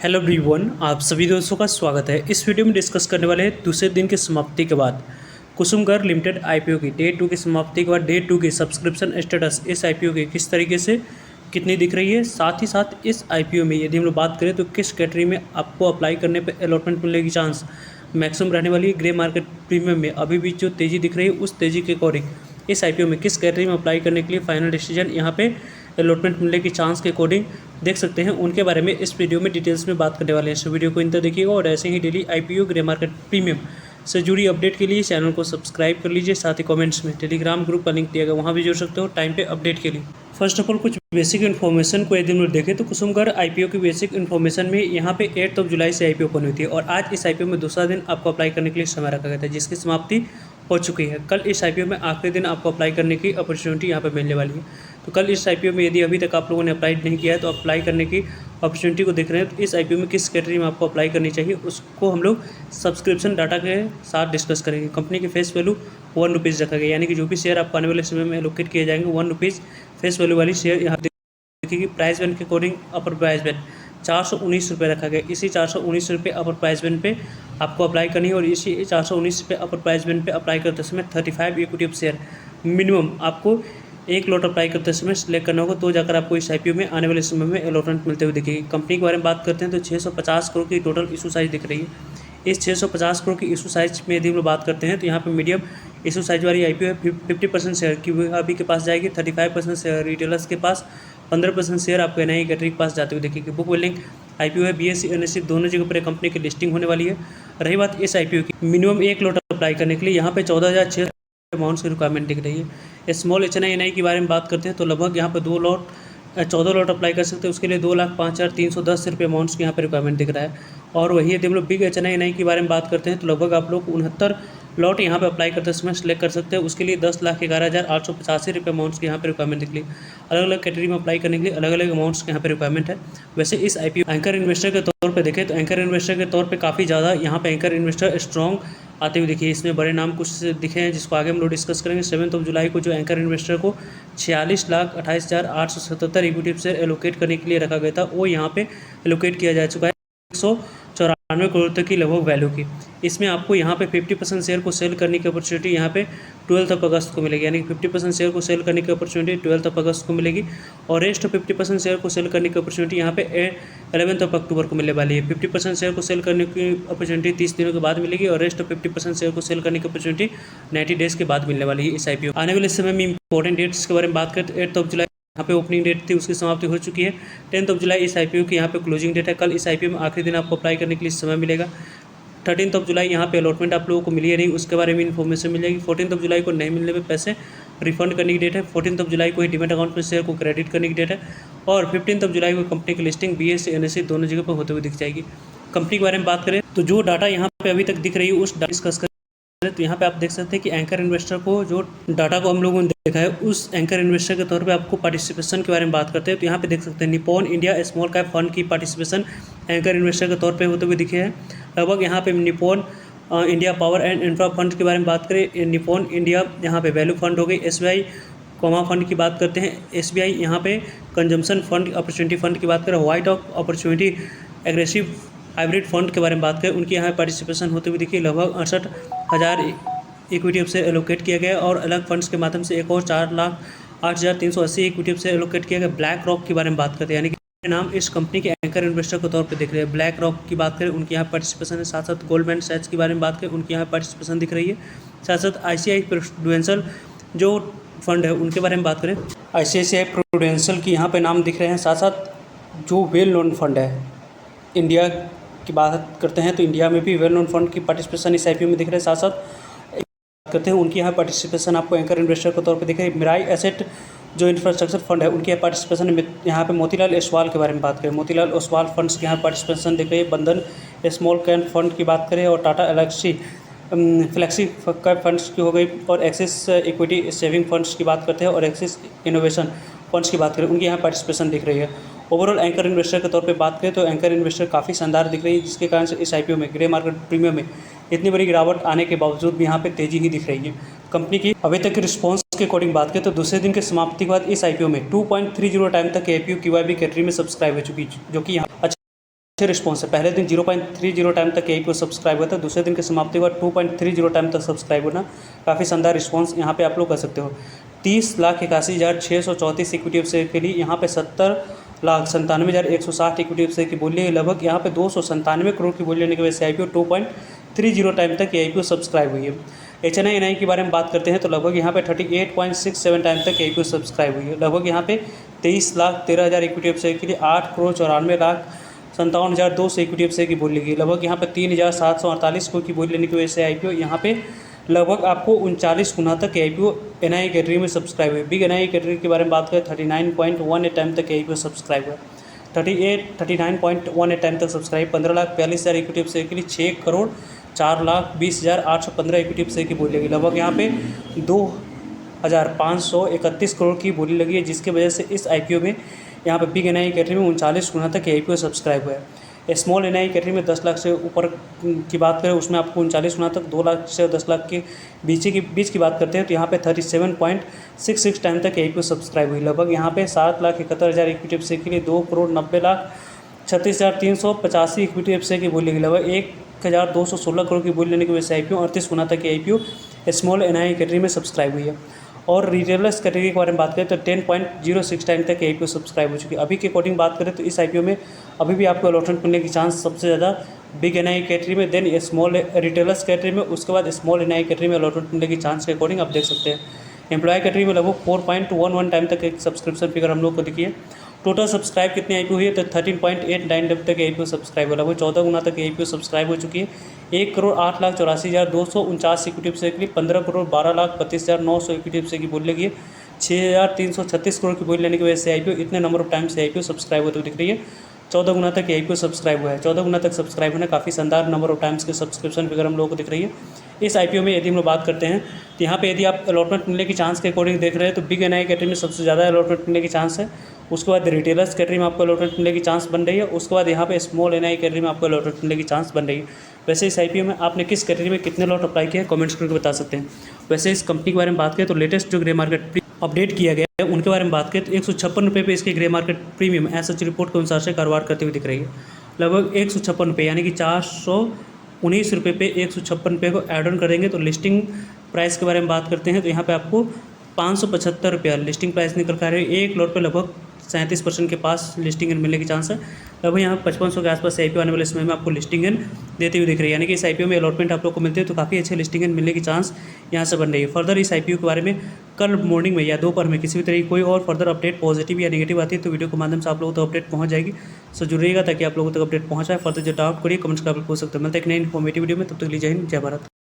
Hello everyone, आप सभी दोस्तों का स्वागत है। इस वीडियो में डिस्कस करने वाले हैं दूसरे दिन की समाप्ति के बाद कुसुमगर लिमिटेड आईपीओ की डे 2 की समाप्ति के बाद डे 2 की सब्सक्रिप्शन स्टेटस इस आईपीओ की किस तरीके से कितनी दिख रही है। साथ ही साथ इस आईपीओ में यदि हम लोग बात करें तो किस कैटेगरी में आपको अप्लाई करने पर अलॉटमेंट मिलने की चांस मैक्सिमम रहने वाली है। ग्रे मार्केट प्रीमियम में अभी भी जो तेज़ी दिख रही है उस तेज़ी के अकॉर्डिंग इस आईपीओ में किस कैटेगरी में अप्लाई करने के लिए फाइनल डिसीजन यहाँ पे अलॉटमेंट मिलने की चांस के अकॉर्डिंग देख सकते हैं, उनके बारे में इस वीडियो में डिटेल्स में बात करने वाले हैं। सो वीडियो को इंतजार देखिएगा और ऐसे ही daily IPO grey market premium से जुड़ी अपडेट के लिए चैनल को सब्सक्राइब कर लीजिए। साथ ही कमेंट्स में टेलीग्राम ग्रुप का लिंक दिया गया, वहाँ भी जुड़ सकते हो टाइम पे अपडेट के लिए। फर्स्ट ऑफ ऑल कुछ बेसिक इन्फॉर्मेशन को यदि हम लोग देखें तो कुसुमगर आईपीओ की बेसिक इन्फॉर्मेशन में यहाँ पे 8 जुलाई से आईपीओ ओपन हुई थी और आज इस आईपीओ में दूसरा दिन आपको अप्लाई करने के लिए समय रखा गया था, जिसकी समाप्ति हो चुकी है। कल इस आईपीओ में आखिरी दिन आपको अप्लाई करने की अपॉर्चुनिटी यहाँ पे मिलने वाली है। तो कल इस आईपीओ में यदि अभी तक आप लोगों ने अप्लाई नहीं किया है तो अप्लाई करने की अपॉर्चुनिटी को देख रहे हैं। तो इस आईपीओ में किस कैटेगरी में आपको अप्लाई करनी चाहिए उसको हम लोग सब्सक्रिप्शन डाटा के साथ डिस्कस करेंगे। कंपनी की फेस वैल्यू ₹1 रखा गया, यानी कि जो भी शेयर आपको आने वाले समय में एलोकेट किए जाएंगे ₹1 फेस वैल्यू वाली शेयर यहाँ देखिए। प्राइस बैंड के अकॉर्डिंग अपर प्राइस बैंड ₹419 रखा गया। इसी ₹419 अपर प्राइस बैंड पे आपको अप्लाई करनी है और इसी ₹419 अपर प्राइस बैंड पे अप्लाई करते समय 35 इक्विटी ऑफ शेयर मिनिमम आपको एक लॉट अप्लाई करते समय सिलेक्ट करना होगा, तो जाकर आपको इस आईपीओ में आने वाले समय में अलॉटमेंट मिलते हुए दिखेगी। कंपनी के बारे में बात करते हैं तो 650 करोड़ की टोटल इशू साइज दिख रही है। इस 650 करोड़ की इशू साइज में यदि हम लोग बात करते हैं तो यहाँ पे मीडियम इशू साइज वाली आईपीओ है। 50% शेयर की अभी के पास जाएगी, 35% शेयर रिटेलर्स के पास, 15% शेयर आपको एनआई कैटेगरी के पास जाते हुए देखेगी। बुक बिल्डिंग आईपीओ है, बीएसई एनएसई दोनों जगह पर कंपनी की लिस्टिंग होने वाली है। रही बात इस आईपीओ की, मिनिमम एक लॉट अप्लाई करने के लिए यहाँ पे 14,600 अमाउंट्स की रिक्वायरमेंट दिख रही है। स्मॉल एचएनआई के बारे में बात करते हैं तो लगभग यहाँ पर 14 लॉट अप्लाई कर सकते हैं। उसके लिए 2,05,310 अमाउंट्स की यहाँ पर रिक्वायरमेंट दिख रहा है। और वही यदि हम लोग बिग एचएनआई के बारे में बात करते हैं तो लगभग आप लोग 69 लॉट यहाँ पे अप्लाई करते समय सिलेक्ट कर सकते हैं। उसके लिए 10,11,885 अमाउंट्स की यहाँ पे रिक्वायरमेंट निकली। अलग अलग कैटेगरी में अप्लाई करने के लिए अलग अलग अमाउंट्स की यहाँ पे रिक्वायरमेंट है। वैसे इस आईपीओ एंकर इन्वेस्टर के तौर पे देखें तो एंकर इन्वेस्टर के तौर पे काफ़ी ज़्यादा यहाँ पे एंकर इन्वेस्टर स्ट्रॉन्ग आते हुए दिखिए। इसमें बड़े नाम कुछ दिखे हैं जिसको आगे हम लोग डिस्कस करेंगे। 7 जुलाई को जो एंकर इन्वेस्टर को 46,28,877 इक्विटी शेयर एलोकेट करने के लिए रखा गया था, वो यहाँ पे एलोकेट किया जा चुका है 194 करोड़ तक की लगभग वैल्यू की। इसमें आपको यहाँ पे 50% शेयर को सेल करने की अपॉर्चुनिटी यहाँ पे 12 अगस्त को मिलेगी, यानी कि 50% शेयर को सेल करने की अपॉर्चुनिटी 12 अगस्त को मिलेगी और रेस्ट 50% शेयर को सेल करने की अपॉर्चुनिटी यहाँ पे 11 अक्टूबर को मिलने वाली है। 50% शेयर को सेल करने की अपॉर्चुनिटी 30 दिनों के बाद मिलेगी और रेस्ट 50% शेयर को सेल करने की अपॉर्चुनिटी 90 डेज़ के बाद मिलने वाली है इस आईपीओ। आने वाले समय में इंपॉर्टेंट डेट्स के बारे में बात करें तो 8 जुलाई यहाँ पे ओपनिंग डेट थी, उसकी समाप्ति हो चुकी है। 10 जुलाई इस आईपीओ की यहाँ पे क्लोजिंग डेट है। कल इस आईपीओ में आखिरी दिन आपको अप्लाई करने के लिए समय मिलेगा। 13 जुलाई यहाँ पे अलॉटमेंट आप लोगों को मिली है नहीं, उसके बारे में इन्फॉर्मेशन मिल जाएगी। 14 जुलाई को नहीं मिलने में पैसे रिफंड करने की डेट है। 14 जुलाई को ही डीमैट अकाउंट में शेयर को क्रेडिट करने की डेट है और 15 जुलाई को कंपनी की लिस्टिंग बीएसई एनएसई दोनों जगह पर होते हुए दिख जाएगी। कंपनी के बारे में बात करें तो जो डाटा यहाँ पे अभी तक दिख रही है उस डाटा डिस्कस करें तो यहाँ पे आप देख सकते हैं कि एंकर इन्वेस्टर को जो डाटा को हम लोगों ने देखा है उस एंकर इन्वेस्टर के तौर पे आपको पार्टिसिपेशन के बारे में बात करते हैं तो यहाँ पे देख सकते हैं Nippon India small cap fund की पार्टिसिपेशन एंकर इन्वेस्टर के तौर पे होते हुए दिखे हैं। लगभग यहाँ पे Nippon India power and infra fund के बारे में बात करें, निपॉन इंडिया यहाँ पे वैल्यू फंड हो गई। एसबीआई कोमा फंड की बात करते हैं, एसबीआई यहाँ पे कंजम्पशन फंड अपॉर्चुनिटी फंड की बात करें, white of opportunity aggressive hybrid fund के बारे में बात करें, उनकी यहाँ पार्टिसिपेशन होते हुए देखिए। लगभग 68,000 इक्विटी ऑफ शेयर एलोकेट किया गया और अलग फंड्स के माध्यम से एक और 4,08,380 इक्विटी ऑफ शेयर एलोकेट किया गया। ब्लैक रॉक के बारे में बात करते हैं, यानी कि नाम इस कंपनी के एंकर इन्वेस्टर के तौर पे देख रहे हैं। ब्लैक रॉक की बात करें उनकी यहाँ पार्टिसिपेशन है। साथ साथ गोल्डमैन सैक्स के बारे में बात करें उनकी यहाँ पार्टिसिपेशन दिख रही है। साथ साथ आईसीआई प्रूडेंशियल जो फंड है उनके बारे में बात करें, आईसीआईसीआई प्रूडेंशियल की यहाँ पे नाम दिख रहे हैं। साथ साथ जो वेल नोन फंड है इंडिया की बात करते हैं तो इंडिया में भी वेल नोन फंड की पार्टिसिपेशन इस आईपीओ में दिख रहे हैं। साथ साथ करते हैं उनकी यहाँ पार्टिसिपेशन आपको एंकर इन्वेस्टर के तौर पे दिख रही है। मिराई एसेट जो इंफ्रास्ट्रक्चर फंड है उनकी पार्टिसिपेशन यहाँ पे मोतीलाल ओसवाल के बारे में बात करें, मोतीलाल ओसवाल फंड्स की यहाँ पार्टिसिपेशन दिख रही है। बंधन स्मॉल कैप फंड की बात करें और Tata Elxsi flexi cap funds की हो गई और एक्सिस इक्विटी सेविंग फंड्स की बात करते हैं और एक्सिस इनोवेशन फंड्स की बात करें उनकी यहाँ पार्टिसिपेशन दिख रही है। ओवरऑल एंकर इन्वेस्टर के तौर पे बात करें तो एंकर इन्वेस्टर काफ़ी शानदार दिख रही है, जिसके कारण से इस आईपीओ में ग्रे मार्केट प्रीमियम में इतनी बड़ी गिरावट आने के बावजूद भी यहाँ पे तेज़ी ही दिख रही है। कंपनी की अभी तक की रिस्पॉन्स के अकॉर्डिंग बात करें तो दूसरे दिन की समाप्ति के बाद इस आईपीओ में 2.30 टाइम तक आईपीओ QYB कैटेगरी में सब्सक्राइब हो चुकी, जो कि यहाँ अच्छे रिस्पॉन्स है। पहले दिन 0.30 टाइम तक AIPO सब्सक्राइब हुआ था, दूसरे दिन की समाप्ति के बाद 2.30 टाइम तक सब्सक्राइब होना, काफ़ी शानदार रिस्पॉन्स यहाँ पे आप लोग कर सकते हो। 30,81,634 इक्विटी शेयर के लिए यहाँ पे 70,97,160 इक्विटी शेयर की बोली है। लगभग यहाँ पे 297 करोड़ की बोली लेने की वजह से IPO 2.30 टाइम तक AIPO सब्सक्राइब हुई है। HNI के बारे में बात करते हैं तो लगभग यहाँ पे 38.67 टाइम तक AIPO सब्सक्राइब हुई है। लगभग यहाँ पे 23,13,000 इक्विटी शेयर के लिए 8,94,57,200 इक्विटी शेयर की बोली लगी। लगभग यहाँ पे 3,748 करोड़ की बोली लेने की वजह से IPO यहाँ पे लगभग आपको 39 गुना तक AIPO NI कैटेगरी में सब्सक्राइब हुए। बिग NI कैटेगरी के बारे में बात करें 39.18 टाइम तक AIPO सब्सक्राइब हुआ। 39.18 टाइम तक सब्सक्राइब 15,42,000 इक्विटी शेयर के लिए 6,04,20,815 इक्विटी शेयर की बोली लगी। लगभग यहाँ पे 2,531 करोड़ की बोली लगी है, जिसकी वजह से इस IPO में यहाँ पे बिग NI कैटेगरी में 39 गुना तक AIPO सब्सक्राइब हुआ है। स्मॉल NI कैटेगरी में 10 लाख से ऊपर की बात करें उसमें आपको 39 गुना तक, 2 लाख से 10 लाख के बीच की बात करते हैं तो यहाँ पे 37.66 टाइम तक AIPO सब्सक्राइब हुई। लगभग यहाँ पे 7,71,000 इक्विटी शेयर के लिए 2,90,36,385 इक्विटी शेयर की बोली लगी। लगभग 1,216 करोड़ की बोली लेने की वजह से IPO 38 गुना तक AIPO स्मॉल NI कैटेगरी में सब्सक्राइब हुई है। और रिटेलर्स कैटेगरी के बारे में बात करें तो 10.06 टाइम तक AIPO सब्सक्राइब हो चुकी है। अभी के अकॉर्डिंग बात करें तो इस IPO में अभी भी आपको अलॉटमेंट मिलने की चांस सबसे ज़्यादा बिग NI कैटेगरी में, देन स्मॉल रिटेलर्स कैटेगरी में, उसके बाद स्मॉल NI कैटेगरी में अलॉटमेंट मिलने की चांस के अकॉर्डिंग आप देख सकते हैं। एम्प्लॉय कैटेगरी में लगभग 4.11 टाइम तक एक सब्सक्रिप्शन फिगर हम लोग को दिखी है। टोटल सब्सक्राइब कितनी IPO हुई है तो 13.89 टाइम तक AIPO सब्सक्राइब हो, लगभग 14 गुना तक AIPO सब्सक्राइब हो चुकी है। 1,08,84,249 इक्विटी शेयर के लिए 15,12,32,900 इक्विटी शेयर की बोली लगी है। 6,336 करोड़ की बोली लेने की वजह से IPO इतने नंबर ऑफ टाइम से IPO सब्सक्राइब होते हुए दिख रही है। 14 गुना तक AIPO सब्सक्राइब हुआ है। 14 गुना तक सब्सक्राइब होना काफ़ी शानदार नंबर ऑफ टाइम्स के सब्सक्रिप्शन फिगर हम लोगों को दिख रही है। इस IPO में यदि हम लोग बात करते हैं तो यहाँ पे यदि आप अलॉटमेंट मिलने की चांस के अकॉर्डिंग देख रहे हैं तो बिग NI कैटेगरी में सबसे ज़्यादा अलॉटमेंट मिलने की चांस है। उसके बाद रिटेलर्स कैटेगरी में आपको अलॉटमेंट मिलने की चांस बन रही है। उसके बाद यहाँ पे स्मॉल NI कैटेगरी में आपको अलॉटमेंट मिलने की चांस बन रही है। वैसे इस IPO में आपने किस कैटेगरी में कितने लॉट अप्लाई किए हैं कमेंट्स करके बता सकते हैं। वैसे इस कंपनी के बारे में बात करें तो लेटेस्ट जो ग्रे मार्केट अपडेट किया गया है उनके बारे में बात करें तो 156 रुपये पे इसके grey market premium SH report के अनुसार से कारोबार करते हुए दिख रही है। लगभग 156 रुपये यानी कि 419 रुपये पे 156 रुपये को ऐड ऑन करेंगे तो लिस्टिंग प्राइस के बारे में बात करते हैं तो यहाँ पे आपको 575 रुपया लिस्टिंग प्राइस निकल कर आ रही है। एक लॉट पे लगभग 37% के पास लिस्टिंग एंड मिलने की चांस है। लगभग यहाँ 5500 के आसपास IPO आने वाले समय में आपको लिस्टिंग एंड देती हुई दिख रही है, यानी कि इस IPO में अलॉटमेंट आप लोग को मिलते हैं तो काफ़ी अच्छे लिस्टिंग एंड मिलने की चांस यहाँ से बन रही है। फर्दर इस IPO के बारे में कल मॉर्निंग में या दोपहर में किसी भी तरह की कोई और फर्दर अपडेट पॉजिटिव या नेगेटिव आती है तो वीडियो के माध्यम से आप लोगों तक अपडेट पहुँच जाएगी। सो जुड़िएगा ताकि आप लोगों तक अपडेट पहुँचाए। फर्दर जो डाउट करिए कमेंट्स कर पूछ सकते हैं। मिलते हैं एक नई इन्फॉर्मेटिव वीडियो में, तब तक के लिए जय हिंद जय भारत।